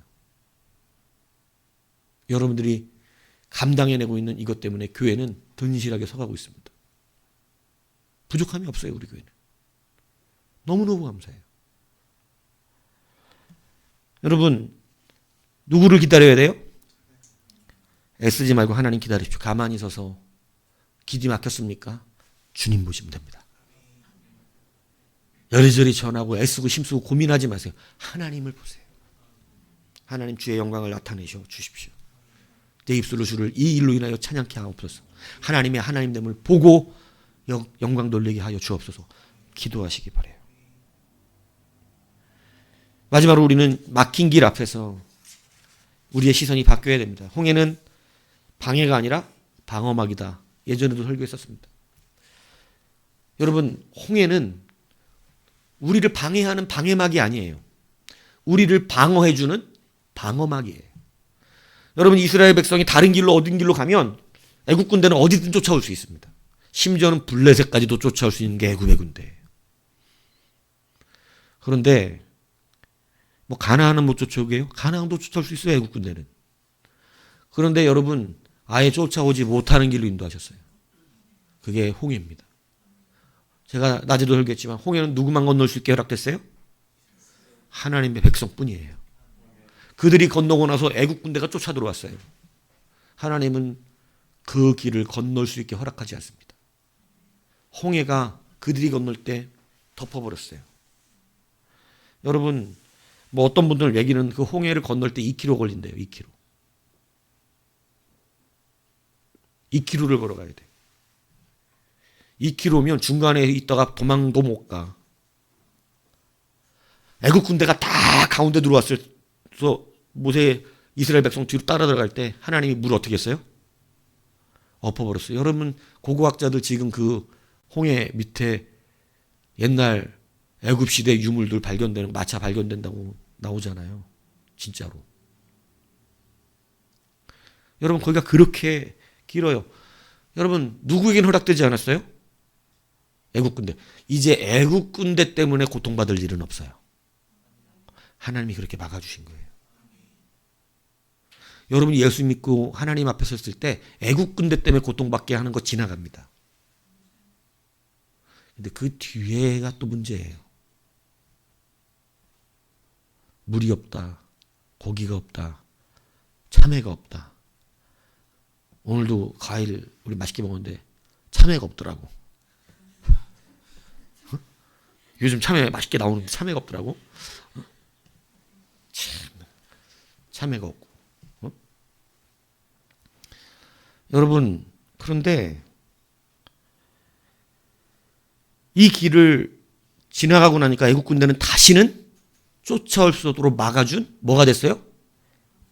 여러분들이 감당해내고 있는 이것 때문에 교회는 든실하게 서가고 있습니다. 부족함이 없어요, 우리 교회는. 너무너무 감사해요. 여러분, 누구를 기다려야 돼요? 애쓰지 말고 하나님 기다리십시오. 가만히 서서 길이 막혔습니까? 주님 보시면 됩니다. 여리저리 전하고 애쓰고 힘쓰고 고민하지 마세요. 하나님을 보세요. 하나님 주의 영광을 나타내셔 주십시오. 내 입술로 주를 이 일로 인하여 찬양케 하옵소서. 하나님의 하나님됨을 보고 영광 돌리게 하여 주옵소서. 기도하시기 바라요. 마지막으로 우리는 막힌 길 앞에서 우리의 시선이 바뀌어야 됩니다. 홍해는 방해가 아니라 방어막이다. 예전에도 설교했었습니다. 여러분, 홍해는 우리를 방해하는 방해막이 아니에요. 우리를 방어해주는 방어막이에요. 여러분, 이스라엘 백성이 다른 길로 어딘 길로 가면 애국 군대는 어디든 쫓아올 수 있습니다. 심지어는 블레셋까지도 쫓아올 수 있는 게 애국의 군대예요. 그런데 뭐 가나안은 못 쫓아오게요? 가나안도 쫓아올 수 있어요, 애국 군대는. 그런데 여러분, 아예 쫓아오지 못하는 길로 인도하셨어요. 그게 홍해입니다. 제가 낮에도 설교했지만 홍해는 누구만 건널 수 있게 허락됐어요? 하나님의 백성뿐이에요. 그들이 건너고 나서 애국 군대가 쫓아 들어왔어요. 하나님은 그 길을 건널 수 있게 허락하지 않습니다. 홍해가 그들이 건널 때 덮어버렸어요. 여러분, 뭐 어떤 분들 얘기는 그 홍해를 건널 때 2km 걸린대요. 2km. 2km를 걸어가야 돼. 2km면 중간에 있다가 도망도 못 가. 애국 군대가 다 가운데 들어왔어서 모세 이스라엘 백성 뒤로 따라 들어갈 때 하나님이 물을 어떻게 했어요? 엎어버렸어요. 여러분, 고고학자들 지금 그 홍해 밑에 옛날 애굽 시대 유물들 발견되는, 마차 발견된다고 나오잖아요. 진짜로. 여러분, 거기가 그렇게 길어요. 여러분, 누구에겐 허락되지 않았어요? 애국 군대. 이제 애국 군대 때문에 고통받을 일은 없어요. 하나님이 그렇게 막아주신 거예요. 여러분이 예수 믿고 하나님 앞에 섰을 때 애국 군대 때문에 고통받게 하는 거 지나갑니다. 근데 그 뒤에가 또 문제예요. 물이 없다. 고기가 없다. 참외가 없다. 오늘도 과일 우리 맛있게 먹었는데 참외가 없더라고. 요즘 참외 맛있게 나오는데 참외가 없더라고. 참, 참외가 없고. 여러분, 그런데 이 길을 지나가고 나니까 애국 군대는 다시는 쫓아올 수 없도록 막아준 뭐가 됐어요?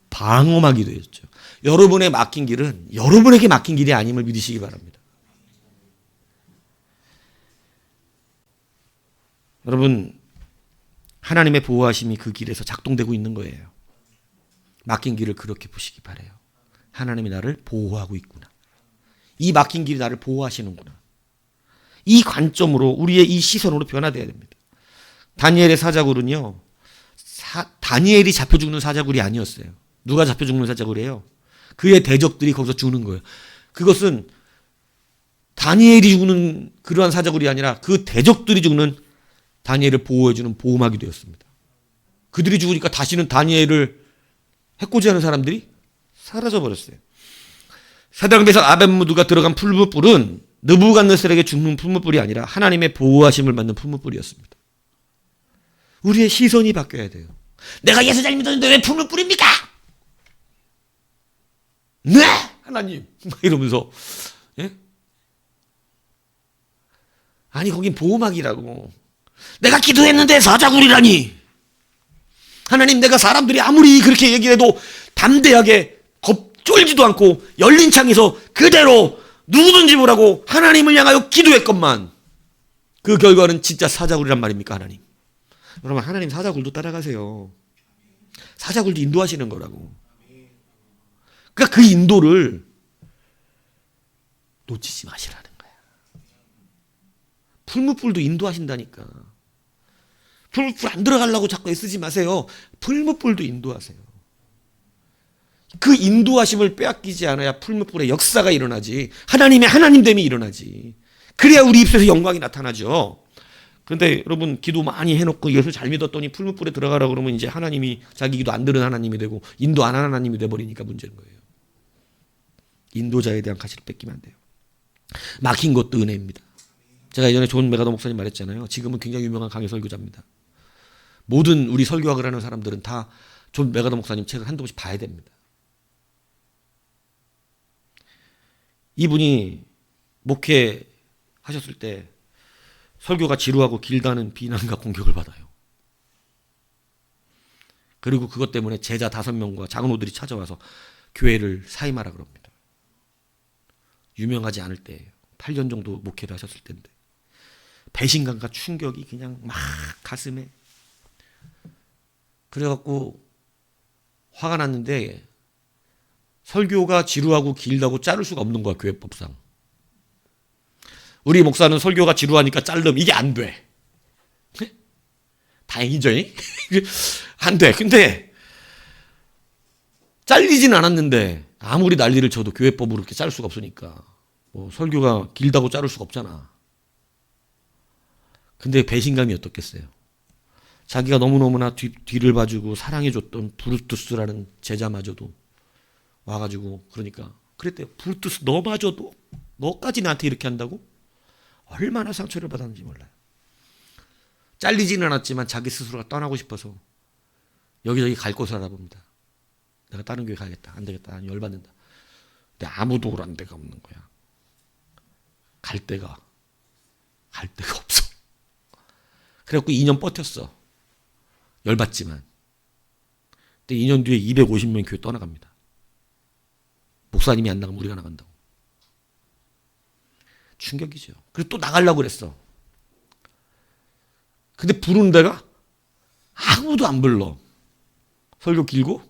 방어막이 되었죠. 여러분의 막힌 길은 여러분에게 막힌 길이 아님을 믿으시기 바랍니다. 여러분, 하나님의 보호하심이 그 길에서 작동되고 있는 거예요. 막힌 길을 그렇게 보시기 바라요. 하나님이 나를 보호하고 있구나. 이 막힌 길이 나를 보호하시는구나. 이 관점으로 우리의 이 시선으로 변화되어야 됩니다. 다니엘의 사자굴은요, 다니엘이 잡혀 죽는 사자굴이 아니었어요. 누가 잡혀 죽는 사자굴이에요? 그의 대적들이 거기서 죽는 거예요. 그것은 다니엘이 죽는 그러한 사자굴이 아니라 그 대적들이 죽는 다니엘을 보호해주는 보호막이 되었습니다. 그들이 죽으니까 다시는 다니엘을 해코지하는 사람들이 사라져버렸어요. 사당배석 아벤무드가 들어간 풀무불은 느부갓네살에게 죽는 풀무불이 아니라 하나님의 보호하심을 받는 풀무불이었습니다. 우리의 시선이 바뀌어야 돼요. 내가 예수 잘 믿었는데 왜 풀무불입니까? 네! 하나님! 이러면서, 예? 아니, 거긴 보호막이라고. 내가 기도했는데 사자굴이라니! 하나님, 내가 사람들이 아무리 그렇게 얘기해도 담대하게 쫄지도 않고 열린 창에서 그대로 누구든지 보라고 하나님을 향하여 기도했건만 그 결과는 진짜 사자굴이란 말입니까, 하나님? 여러분, 하나님 사자굴도 따라가세요. 사자굴도 인도하시는 거라고. 그러니까 그 인도를 놓치지 마시라는 거야. 풀무불도 인도하신다니까. 풀무불 안 들어가려고 자꾸 애쓰지 마세요. 풀무불도 인도하세요. 그 인도하심을 빼앗기지 않아야 풀무불의 역사가 일어나지. 하나님의 하나님됨이 일어나지. 그래야 우리 입술에서 영광이 나타나죠. 그런데 여러분 기도 많이 해놓고 예수 잘 믿었더니 풀무불에 들어가라 그러면 이제 하나님이 자기 기도 안 들은 하나님이 되고 인도 안 하는 하나님이 돼버리니까 문제인 거예요. 인도자에 대한 가치를 뺏기면 안 돼요. 막힌 것도 은혜입니다. 제가 예전에 존 메가더 목사님 말했잖아요. 지금은 굉장히 유명한 강의 설교자입니다. 모든 우리 설교학을 하는 사람들은 다 존 메가더 목사님 책을 한두 번씩 봐야 됩니다. 이분이 목회하셨을 때 설교가 지루하고 길다는 비난과 공격을 받아요. 그리고 그것 때문에 제자 5명과 장로들이 찾아와서 교회를 사임하라 그럽니다. 유명하지 않을 때예요. 8년 정도 목회를 하셨을 때인데 배신감과 충격이 그냥 막 가슴에 그래갖고 화가 났는데 설교가 지루하고 길다고 자를 수가 없는 거야, 교회법상. 우리 목사는 설교가 지루하니까 자르면 이게 안 돼. 다행이죠. 안 돼. 근데 잘리진 않았는데 아무리 난리를 쳐도 교회법으로 그렇게 자를 수가 없으니까 뭐 설교가 길다고 자를 수가 없잖아. 근데 배신감이 어떻겠어요. 자기가 너무너무나 뒤를 봐주고 사랑해줬던 브루투스라는 제자마저도 와가지고 그러니까 그랬대요. 브루투스 너마저도 너까지 나한테 이렇게 한다고? 얼마나 상처를 받았는지 몰라요. 잘리지는 않았지만 자기 스스로가 떠나고 싶어서 여기저기 갈 곳을 알아봅니다. 내가 다른 교회 가야겠다. 안 되겠다. 아니, 열받는다. 근데 아무도 오라는 데가 없는 거야. 갈 데가 없어. 그래갖고 2년 버텼어. 열받지만. 근데 2년 뒤에 250명 교회 떠나갑니다. 목사님이 안 나가면 우리가 나간다고. 충격이죠. 그래서 또 나가려고 그랬어. 근데 부르는 데가 아무도 안 불러. 설교 길고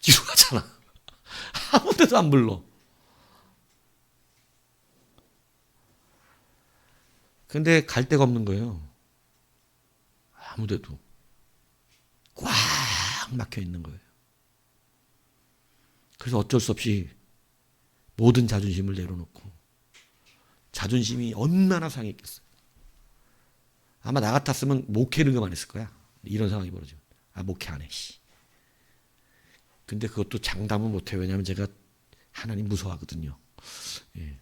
지루하잖아. 아무 데도 안 불러. 근데 갈 데가 없는 거예요. 아무 데도. 꽉 막혀 있는 거예요. 그래서 어쩔 수 없이 모든 자존심을 내려놓고 자존심이 얼마나 상했겠어요. 아마 나 같았으면 목회를 그만했을 거야. 이런 상황이 벌어지면. 아, 목회 안 해. 근데 그것도 장담은 못해요. 왜냐하면 제가 하나님 무서워하거든요. 예.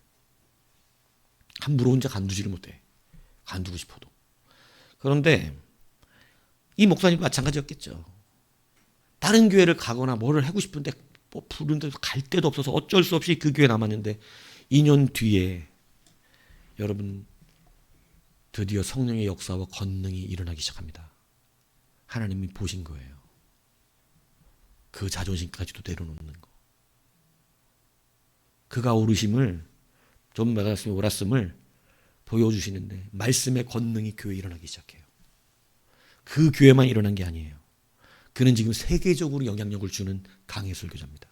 함부로 혼자 간두지를 못해. 간두고 싶어도. 그런데 이 목사님도 마찬가지였겠죠. 다른 교회를 가거나 뭐를 하고 싶은데 뭐 부르는데 갈 데도 없어서 어쩔 수 없이 그 교회에 남았는데 2년 뒤에 여러분 드디어 성령의 역사와 권능이 일어나기 시작합니다. 하나님이 보신 거예요. 그 자존심까지도 내려놓는 거. 그가 오르심을 좀 말씀이 옳았음을 보여주시는데 말씀의 권능이 교회에 일어나기 시작해요. 그 교회만 일어난 게 아니에요. 그는 지금 세계적으로 영향력을 주는 강해 설교자입니다.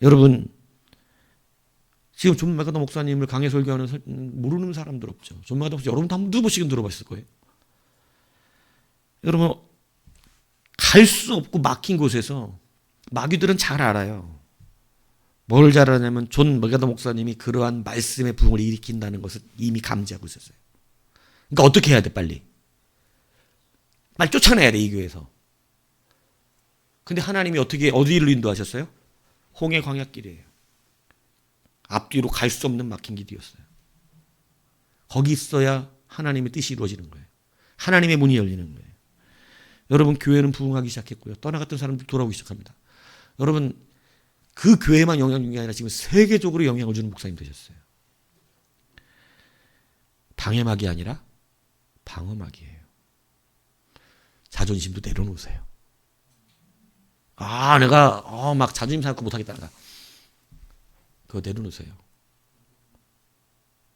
여러분 지금 존 메가더 목사님을 강해 설교하는 모르는 사람들 없죠. 존 메가더 목사님 여러분도 한두 번씩은 들어봤을 거예요. 여러분 갈 수 없고 막힌 곳에서 마귀들은 잘 알아요. 뭘 잘 아냐면 존 메가더 목사님이 그러한 말씀의 부흥을 일으킨다는 것을 이미 감지하고 있었어요. 그러니까 어떻게 해야 돼 빨리? 빨리 쫓아내야 돼 이 교회에서. 근데 하나님이 어디로 인도하셨어요? 홍해 광야길이에요. 앞뒤로 갈 수 없는 막힌 길이었어요. 거기 있어야 하나님의 뜻이 이루어지는 거예요. 하나님의 문이 열리는 거예요. 여러분 교회는 부흥하기 시작했고요. 떠나갔던 사람들 돌아오기 시작합니다. 여러분 그 교회만 영향 주는 게 아니라 지금 세계적으로 영향을 주는 목사님 되셨어요. 방해막이 아니라 방어막이에요. 자존심도 내려놓으세요. 아 내가 막 자존심 생각 못하겠다. 그거 내려놓으세요.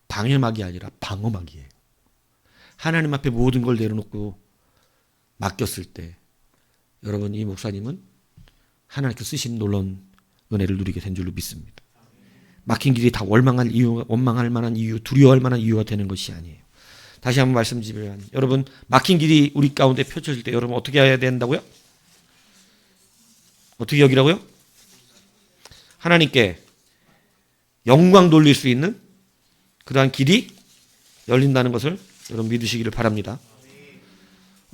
방해막이 아니라 방어막이에요. 하나님 앞에 모든 걸 내려놓고 맡겼을 때 여러분 이 목사님은 하나님께서 쓰신 놀라운 은혜를 누리게 된 줄로 믿습니다. 막힌 길이 다 원망할 만한 이유, 두려워할 만한 이유가 되는 것이 아니에요. 다시 한번 말씀드리면 여러분 막힌 길이 우리 가운데 펼쳐질 때 여러분 어떻게 해야 된다고요? 어떻게 여기라고요? 하나님께 영광 돌릴 수 있는 그러한 길이 열린다는 것을 여러분 믿으시기를 바랍니다.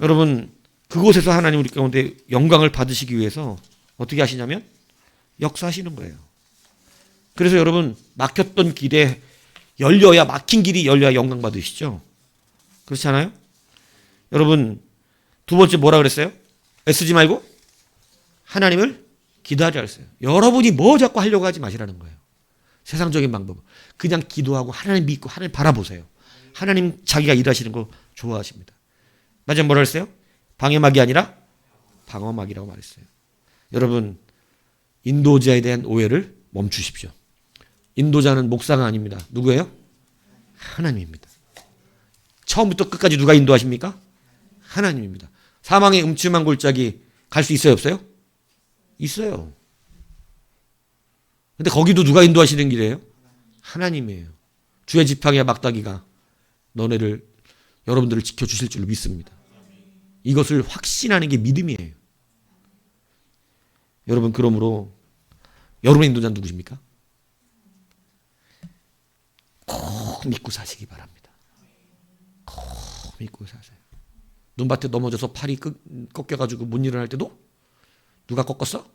여러분 그곳에서 하나님 우리 가운데 영광을 받으시기 위해서 어떻게 하시냐면 역사하시는 거예요. 그래서 여러분 막혔던 길에 열려야, 막힌 길이 열려야 영광 받으시죠. 그렇지 않아요? 여러분 두 번째 뭐라 그랬어요? 애쓰지 말고 하나님을 기도하자 그랬어요. 여러분이 뭐 자꾸 하려고 하지 마시라는 거예요. 세상적인 방법. 그냥 기도하고 하나님 믿고 하나님 바라보세요. 하나님 자기가 일하시는 거 좋아하십니다. 마지막 뭐라 그랬어요? 방해막이 아니라 방어막이라고 말했어요. 여러분 인도자에 대한 오해를 멈추십시오. 인도자는 목사가 아닙니다. 누구예요? 하나님입니다. 처음부터 끝까지 누가 인도하십니까? 하나님입니다. 사망의 음침한 골짜기 갈 수 있어요, 없어요? 있어요. 근데 거기도 누가 인도하시는 길이에요? 하나님이에요. 주의 지팡이와 막다기가 여러분들을 지켜주실 줄로 믿습니다. 이것을 확신하는 게 믿음이에요. 여러분 그러므로 여러분의 인도자는 누구십니까? 꼭 믿고 사시기 바랍니다. 꼭 믿고 사세요. 눈밭에 넘어져서 팔이 꺾여가지고 못 일어날 때도 누가 꺾었어?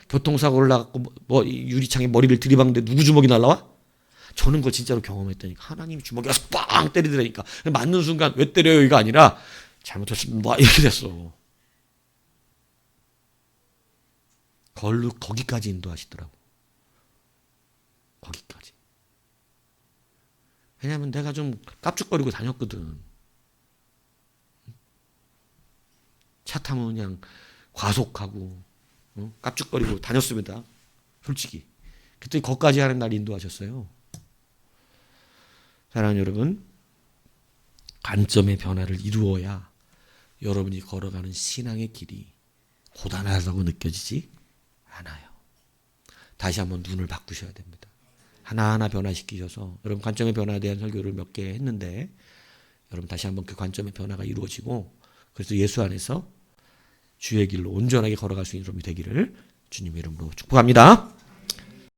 교통사고를 나갖고 유리창에 머리를 들이박는데 누구 주먹이 날라와? 저는 그걸 진짜로 경험했다니까. 하나님 주먹이 와서 빵 때리더라니까. 맞는 순간 왜 때려요? 이거 아니라 잘못했습니다. 이렇게 됐어. 거기까지 인도하시더라고. 거기까지. 왜냐하면 내가 좀 깝죽거리고 다녔거든. 차 타면 그냥 과속하고 깝죽거리고 다녔습니다. 솔직히. 그때 거기까지 하는 날 인도하셨어요. 사랑하는 여러분, 관점의 변화를 이루어야 여러분이 걸어가는 신앙의 길이 고단하다고 느껴지지 않아요. 다시 한번 눈을 바꾸셔야 됩니다. 하나하나 변화시키셔서 여러분 관점의 변화에 대한 설교를 몇 개 했는데 여러분 다시 한번 그 관점의 변화가 이루어지고 그래서 예수 안에서 주의 길로 온전하게 걸어갈 수 있는 여러분이 되기를 주님의 이름으로 축복합니다.